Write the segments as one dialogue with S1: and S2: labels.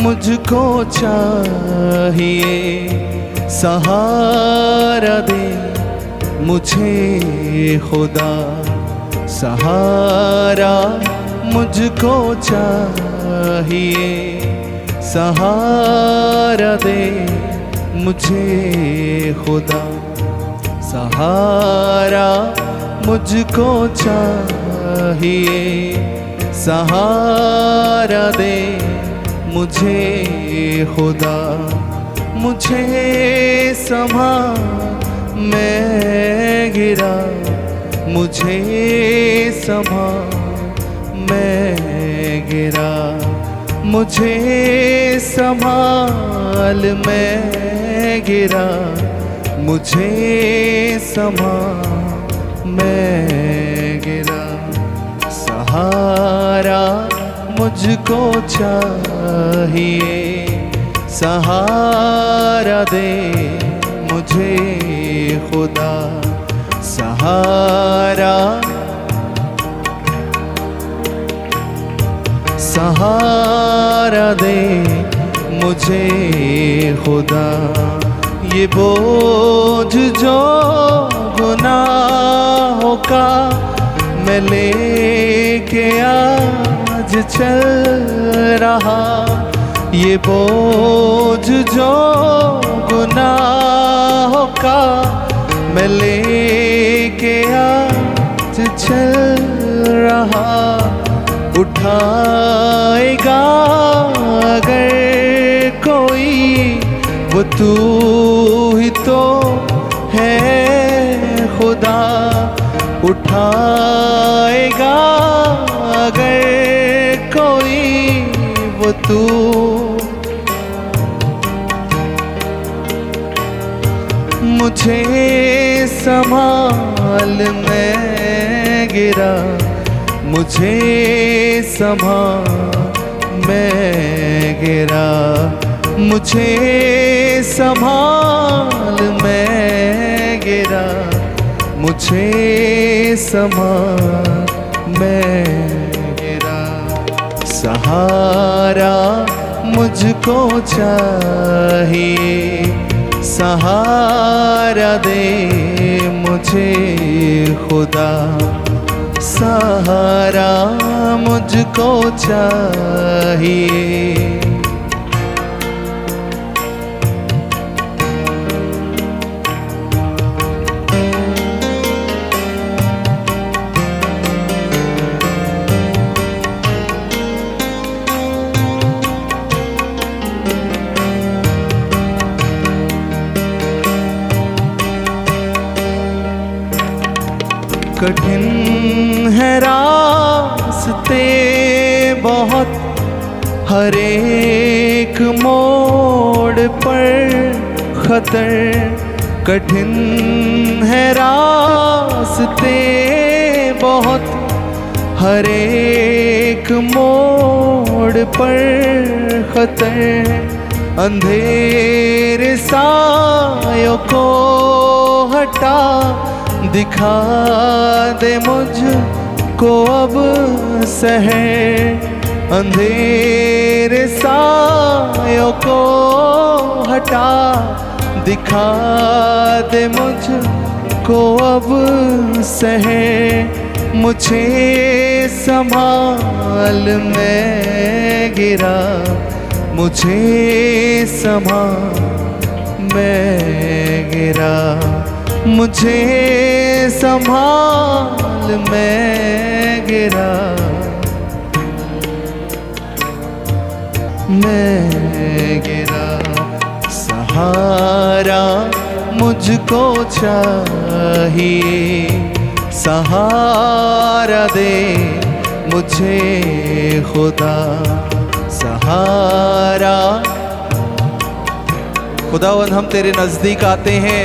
S1: मुझको चाहिए, सहारा दे मुझे खुदा, सहारा मुझको चाहिए, सहारा दे मुझे खुदा, सहारा मुझको चाहिए, सहारा दे मुझे खुदा। मुझे संभाल मैं गिरा, मुझे संभाल मैं गिरा, मुझे संभाल मैं गिरा, मुझे संभाल मैं गिरा। सहारा मुझको चाहिए, सहारा दे मुझे खुदा, सहारा सहारा दे मुझे खुदा। ये बोझ जो गुनाहों का मैं लेके आज चल रहा, ये बोझ जो गुनाहों का मैं लेके आज चल रहा, उठाएगा अगर कोई वो तू ही तो है खुदा, उठाएगा अगर कोई वो तू। मुझे संभाल मैं गिरा, मुझे संभाल मैं गिरा, मुझे संभाल मैं गिरा, मुझे संभाल मैं गिरा। सहारा मुझको चाहिए, सहारा दे मुझे खुदा, सहारा मुझको चाहिए। कठिन है रास्ते बहुत, हर एक मोड़ पर खतर, कठिन है रास्ते बहुत, हर एक मोड़ पर खतर, अंधेरे सायों को हटा दिखा दे मुझको अब शहर, अंधेरे सायों को हटा दिखा दे मुझको अब शहर। मुझे संभाल मैं गिरा, मुझे संभाल मैं गिरा, मुझे संभाल मैं गिरा, मैं गिरा। सहारा मुझको चाहिए, सहारा दे मुझे खुदा, सहारा। खुदावंद हम तेरे नज़दीक आते हैं,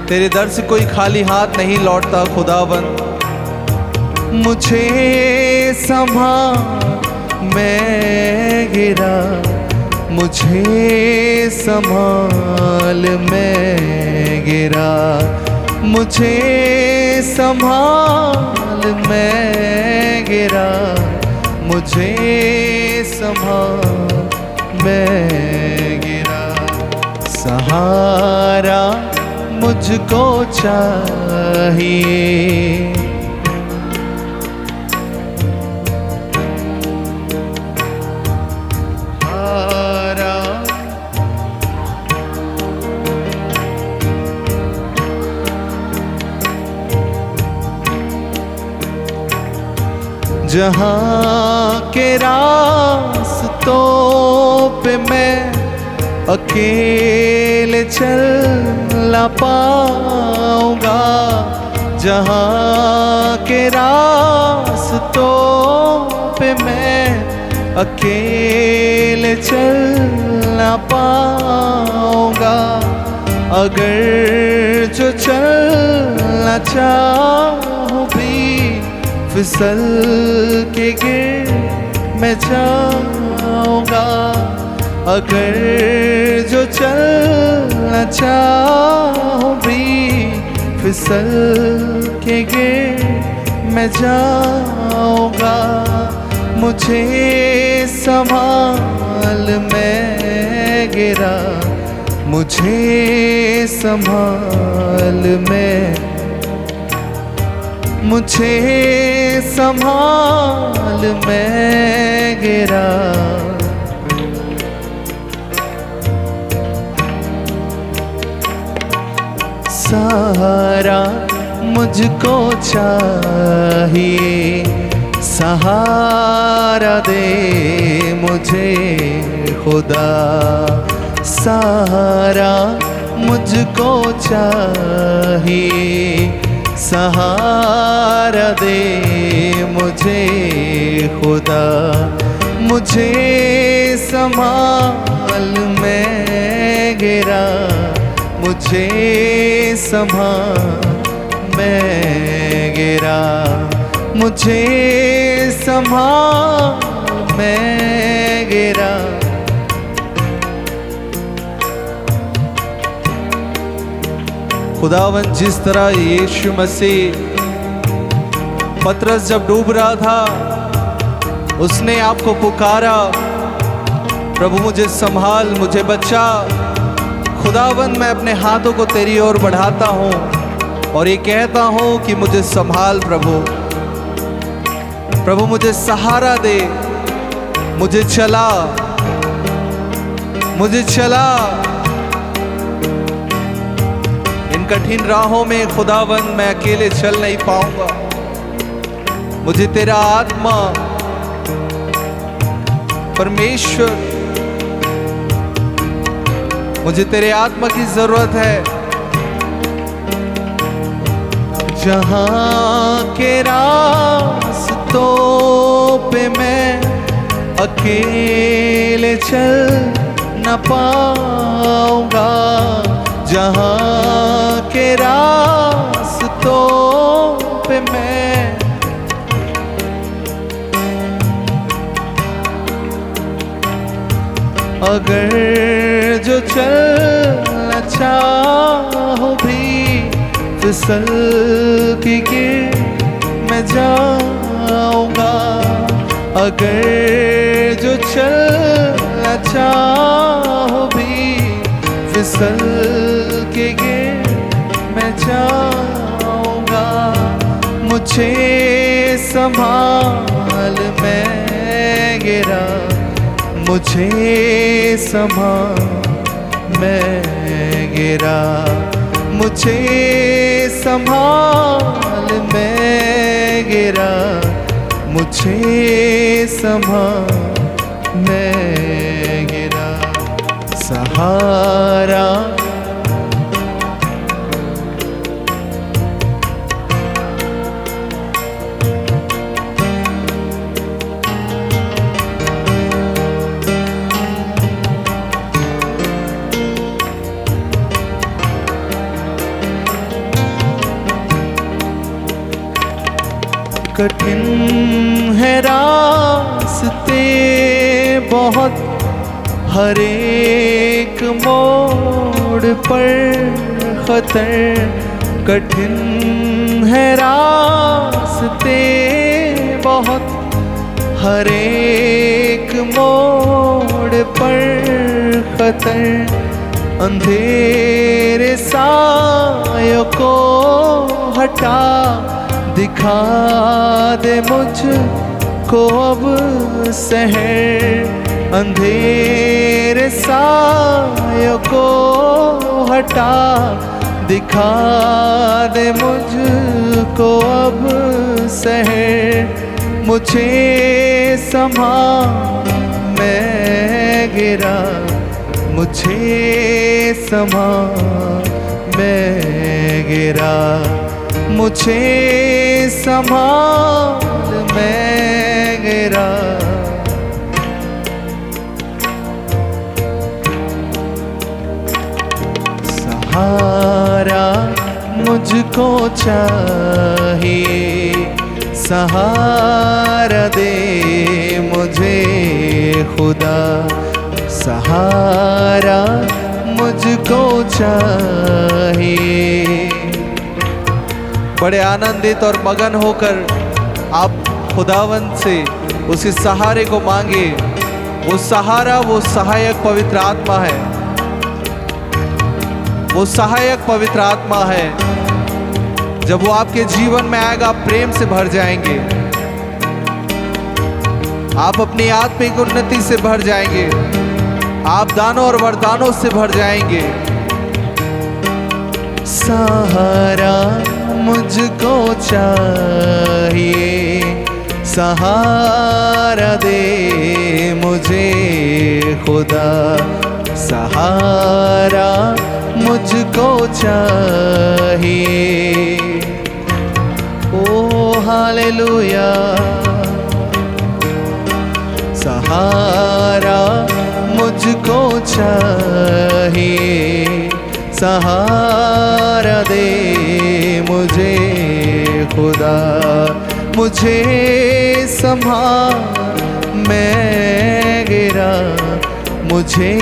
S1: तेरे दर से कोई खाली हाथ नहीं लौटता खुदावंद। मुझे संभाल मैं गिरा, मुझे संभाल मैं गिरा, मुझे संभाल मैं गिरा, मुझे संभाल मैं गिरा। सहारा मुझको चाहिए, जहाँ के रास्तों पे मैं अकेले चल ना पाऊंगा, जहाँ के रास्तों पे मैं अकेले चल ना पाऊंगा। अगर जो चलना चाहूँ भी फिसल के गिर मैं जाऊंगा। अगर जो चलना चाहूँ भी फिसल के गिर मैं जाऊंगा। मुझे संभाल मैं गिरा, मुझे संभाल मुझे संभाल मैं गिरा। सहारा मुझको चाहिए, सहारा दे मुझे खुदा। सहारा मुझको चाहिए, सहारा दे मुझे खुदा। मुझे संभाल मैं गिरा, मुझे संभाल मैं गिरा। मुझे संभाल मैं गिरा। खुदावन जिस तरह यीशु मसीह पतरस जब डूब रहा था उसने आपको पुकारा, प्रभु मुझे संभाल मुझे बचा। खुदावन मैं अपने हाथों को तेरी ओर बढ़ाता हूँ और ये कहता हूँ कि मुझे संभाल प्रभु। प्रभु मुझे सहारा दे, मुझे चला, मुझे चला। इन कठिन राहों में खुदावन मैं अकेले चल नहीं पाऊंगा। मुझे तेरा आत्मा परमेश्वर, मुझे तेरे आत्मा की जरूरत है। जहाँ के रास्तों पे मैं अकेले चल न पाऊंगा, जहाँ के रास्तों पे मैं अगर जो चलना चाहो भी फिसल के गिर मैं जाऊंगा। अगर जो चलना चाहो भी फिसल के गिर मैं जाऊंगा। मुझे संभाल मैं गिरा, मुझे संभाल मैं गिरा। मुझे संभाल मैं गिरा, मुझे संभाल मैं गिरा। सहारा कठिन है रास्ते बहुत, हर एक मोड़ पर खतर। कठिन है रास्ते बहुत, हर एक मोड़ पर खतर, अंधेरे सायों को हटा दिखा दे मुझको अब सहर। अंधेरे सायों को हटा दिखा दे मुझको अब सहर। मुझे संभाल मैं गिरा, मुझे संभाल मैं गिरा, मुझे संभाल मैं गिरा। सहारा मुझको चाहिए, सहारा दे मुझे खुदा, सहारा मुझको चाहिए। बड़े आनंदित और मगन होकर आप खुदावंत से उसी सहारे को मांगे। वो सहारा, वो सहायक पवित्र आत्मा है, वो सहायक पवित्र आत्मा है। जब वो आपके जीवन में आएगा, आप प्रेम से भर जाएंगे, आप अपनी आत्मिक उन्नति से भर जाएंगे, आप दानों और वरदानों से भर जाएंगे। सहारा मुझको चाहिए, सहारा दे मुझे खुदा, सहारा मुझको चाहिए। ओ हालेलुया, सहारा मुझको चाहिए, सहारा दे मुझे खुदा, मुझे संभाल मैं गिरा, मुझे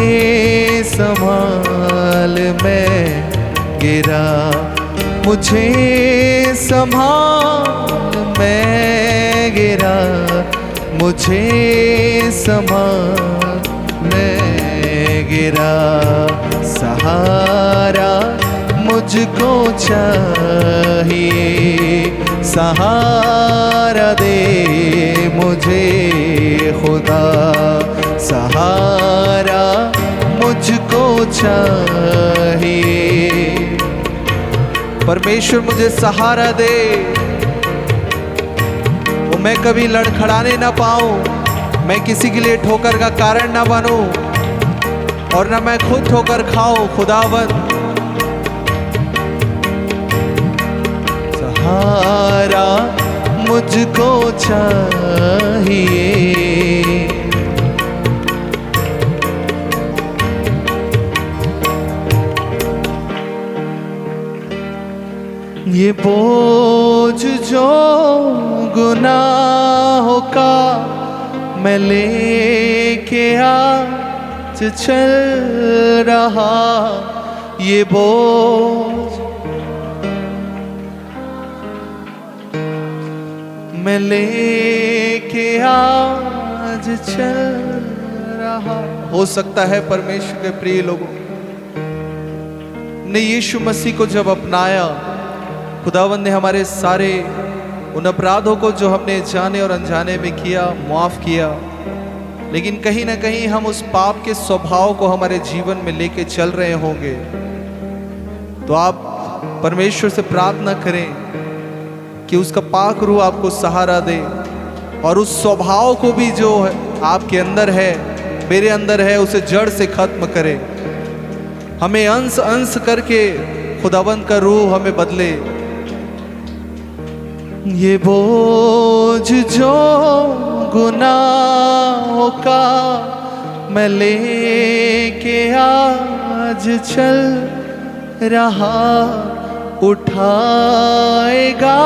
S1: संभाल मैं गिरा, मुझे संभाल मैं गिरा, मुझे संभाल मैं गिरा। सहारा मुझको चाहिए, सहारा दे मुझे खुदा, सहारा मुझको चाहिए। परमेश्वर मुझे सहारा दे, वो मैं कभी लड़खड़ाने ना पाऊं, मैं किसी के लिए ठोकर का कारण ना बनूं और ना मैं खुद ठोकर खाऊं। खुदावंद सहारा मुझको चाहिए। ये बोझ जो गुनाहों का मैं लेके आज चल रहा, ये बोझ मैं लेके आज चल रहा। हो सकता है परमेश्वर के प्रिय लोगों ने यीशु मसीह को जब अपनाया, खुदावंद ने हमारे सारे उन अपराधों को जो हमने जाने और अनजाने में किया माफ किया, लेकिन कहीं ना कहीं हम उस पाप के स्वभाव को हमारे जीवन में लेके चल रहे होंगे। तो आप परमेश्वर से प्रार्थना करें कि उसका पाक रूह आपको सहारा दे और उस स्वभाव को भी जो आपके अंदर है, मेरे अंदर है, उसे जड़ से खत्म करे। हमें अंश अंश करके खुदावंद का रूह हमें बदले। ये बोझ जो गुनाहों का मैं लेके आज चल रहा, उठाएगा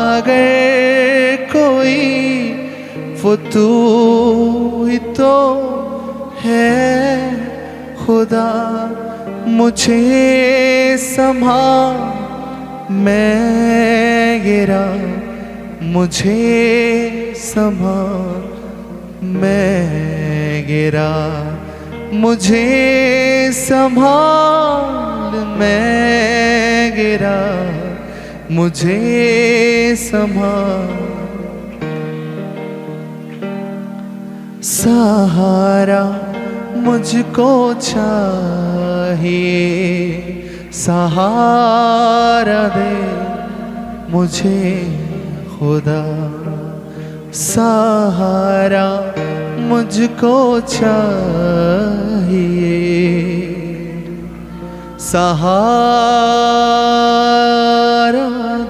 S1: अगर कोई वो तू ही तो है खुदा। मुझे संभाल मैं गिरा, मुझे संभाल, मैं गिरा, मुझे संभाल, मैं गिरा, मुझे संभाल। सहारा मुझको चाहिए, सहारा दे मुझे खुदा, सहारा मुझको चाहिए, सहारा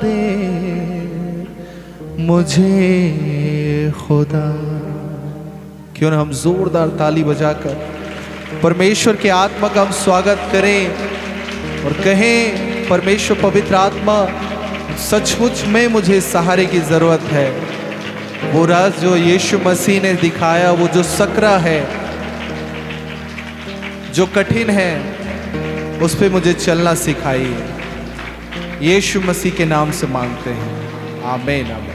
S1: दे मुझे खुदा। क्यों न हम जोरदार ताली बजाकर परमेश्वर के आत्मा का हम स्वागत करें और कहें, परमेश्वर पवित्र आत्मा, सचमुच में मुझे सहारे की जरूरत है। वो राज जो यीशु मसीह ने दिखाया, वो जो सकरा है, जो कठिन है, उस पे मुझे चलना सिखाइए। यीशु मसीह के नाम से मांगते हैं, आमीन आमीन।